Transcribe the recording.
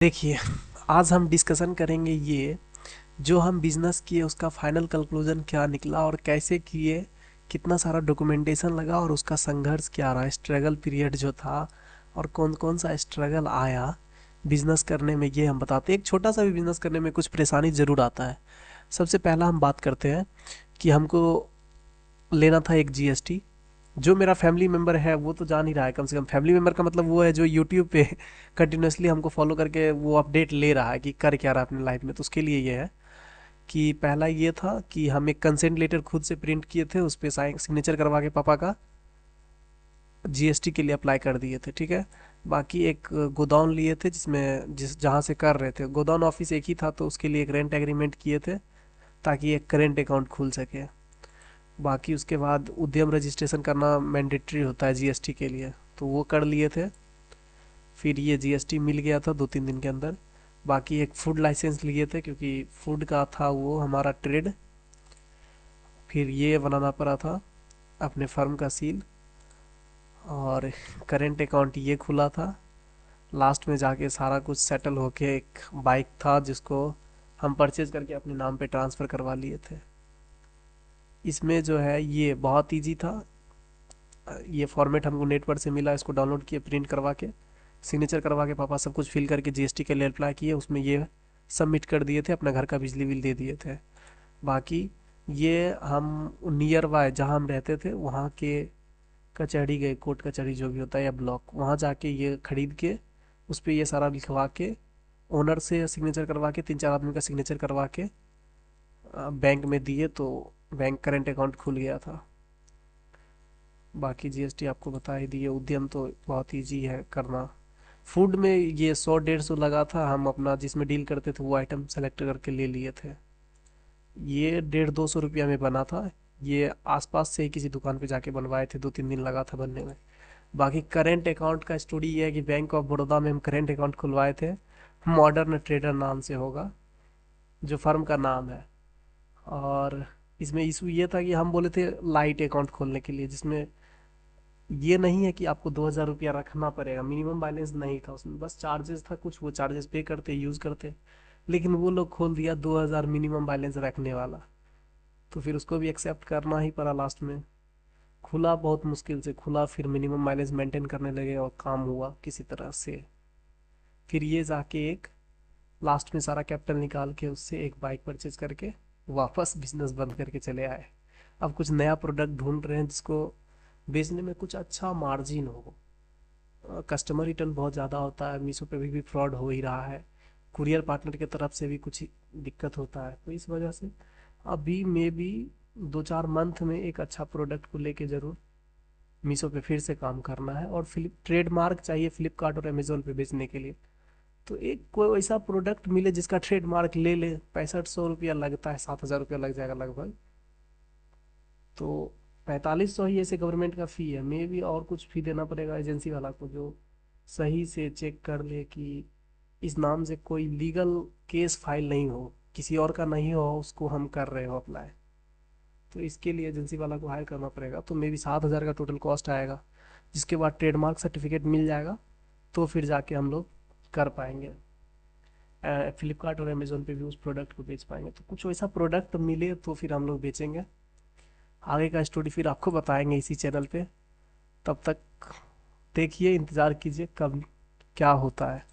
देखिए, आज हम डिस्कशन करेंगे ये जो हम बिजनेस किए उसका फाइनल कंक्लूजन क्या निकला और कैसे किए, कितना सारा डॉक्यूमेंटेशन लगा और उसका संघर्ष क्या रहा, स्ट्रगल पीरियड जो था और कौन कौन सा स्ट्रगल आया बिजनेस करने में, ये हम बताते हैं। एक छोटा सा भी बिजनेस करने में कुछ परेशानी ज़रूर आता है। सबसे पहला हम बात करते हैं कि हमको लेना था एक जीएसटी। जो मेरा फैमिली मेम्बर है वो तो जान ही रहा है, कम से कम फैमिली मेम्बर का मतलब वो है जो यूट्यूब पे कंटिन्यूसली हमको फॉलो करके वो अपडेट ले रहा है कि कर क्या रहा है अपनी लाइफ में। तो उसके लिए ये है कि पहला ये था कि हम एक कंसेंट लेटर खुद से प्रिंट किए थे, उस पर सिग्नेचर करवा के पापा का जीएसटी के लिए अप्लाई कर दिए थे, ठीक है। बाकी एक गोडाउन लिए थे जिसमें जहाँ से कर रहे थे, गोडाउन ऑफिस एक ही था तो उसके लिए एक रेंट एग्रीमेंट किए थे ताकि एक करेंट अकाउंट खुल सके। बाकी उसके बाद उद्यम रजिस्ट्रेशन करना मैंडेटरी होता है जीएसटी के लिए, तो वो कर लिए थे। फिर ये जीएसटी मिल गया था 2-3 दिन के अंदर। बाकी एक फूड लाइसेंस लिए थे क्योंकि फूड का था वो हमारा ट्रेड। फिर ये बनाना पड़ा था अपने फर्म का सील, और करेंट अकाउंट ये खुला था। लास्ट में जाके सारा कुछ सेटल होके एक बाइक था जिसको हम परचेज करके अपने नाम पे ट्रांसफ़र करवा लिए थे। इसमें जो है ये बहुत इजी था। ये फॉर्मेट हमको नेट पर से मिला, इसको डाउनलोड किए, प्रिंट करवा के सिग्नेचर करवा के पापा सब कुछ फिल करके जीएसटी के लिए अप्लाई किए, उसमें ये सबमिट कर दिए थे, अपना घर का बिजली बिल दे दिए थे। बाकी ये हम नियर बाय जहाँ हम रहते थे वहाँ के कचहरी गए, कोर्ट कचहरी जो भी होता है या ब्लॉक, वहाँ जाके ये खरीद के उस पर ये सारा लिखवा के ओनर से सिग्नेचर करवा के 3-4 आदमी का सिग्नेचर करवा के बैंक में दिए तो बैंक करेंट अकाउंट खुल गया था। बाकी जीएसटी आपको बता ही दिए। उद्यम तो बहुत ईजी है करना। फूड में ये 100-150 लगा था, हम अपना जिसमें डील करते थे वो आइटम सेलेक्ट करके ले लिए थे। ये 150-200 रुपया में बना था। ये आसपास से ही किसी दुकान पे जाके बनवाए थे, 2-3 दिन लगा था बनने में। बाकी करेंट अकाउंट का स्टोरी ये है कि बैंक ऑफ बड़ौदा में हम करेंट अकाउंट खुलवाए थे। मॉडर्न ट्रेडर नाम से होगा जो फर्म का नाम है। और इसमें इशू ये था कि हम बोले थे लाइट अकाउंट खोलने के लिए, जिसमें ये नहीं है कि आपको 2,000 रुपया रखना पड़ेगा, मिनिमम बैलेंस नहीं था उसमें, बस चार्जेस था कुछ, वो चार्जेस पे करते यूज करते। लेकिन वो लोग खोल दिया 2,000 मिनिमम बैलेंस रखने वाला, तो फिर उसको भी एक्सेप्ट करना ही पड़ा लास्ट में। खुला बहुत मुश्किल से खुला, फिर मिनिमम बैलेंस मेंटेन करने लगे और काम हुआ किसी तरह से। फिर ये जाके एक लास्ट में सारा कैपिटल निकाल के उससे एक बाइक परचेज करके वापस बिजनेस बंद करके चले आए। अब कुछ नया प्रोडक्ट ढूंढ रहे हैं जिसको बेचने में कुछ अच्छा मार्जिन हो। कस्टमर रिटर्न बहुत ज़्यादा होता है, मीशो पे भी फ्रॉड हो ही रहा है, कुरियर पार्टनर की तरफ से भी कुछ दिक्कत होता है, तो इस वजह से अभी मे भी 2-4 मंथ में एक अच्छा प्रोडक्ट को लेके ज़रूर मीशो पे फिर से काम करना है। और ट्रेडमार्क चाहिए फ्लिपकार्ट और अमेजोन पे बेचने के लिए। तो एक कोई ऐसा प्रोडक्ट मिले जिसका ट्रेडमार्क ले ले। 6500 रुपया लगता है, 7,000 रुपया लग जाएगा लगभग। तो 4500 ही ऐसे गवर्नमेंट का फ़ी है, मे भी और कुछ फ़ी देना पड़ेगा एजेंसी वाला को, जो सही से चेक कर ले कि इस नाम से कोई लीगल केस फाइल नहीं हो, किसी और का नहीं हो, उसको हम कर रहे हो अप्लाई। तो इसके लिए एजेंसी वाला को हायर करना पड़ेगा, तो मे भी 7,000 का टोटल कॉस्ट आएगा। जिसके बाद ट्रेडमार्क सर्टिफिकेट मिल जाएगा तो फिर जाके हम लोग कर पाएंगे, फ्लिपकार्ट और अमेजोन पे भी उस प्रोडक्ट को बेच पाएंगे। तो कुछ वैसा प्रोडक्ट मिले तो फिर हम लोग बेचेंगे। आगे का स्टोरी फिर आपको बताएंगे इसी चैनल पे। तब तक देखिए, इंतज़ार कीजिए कब क्या होता है।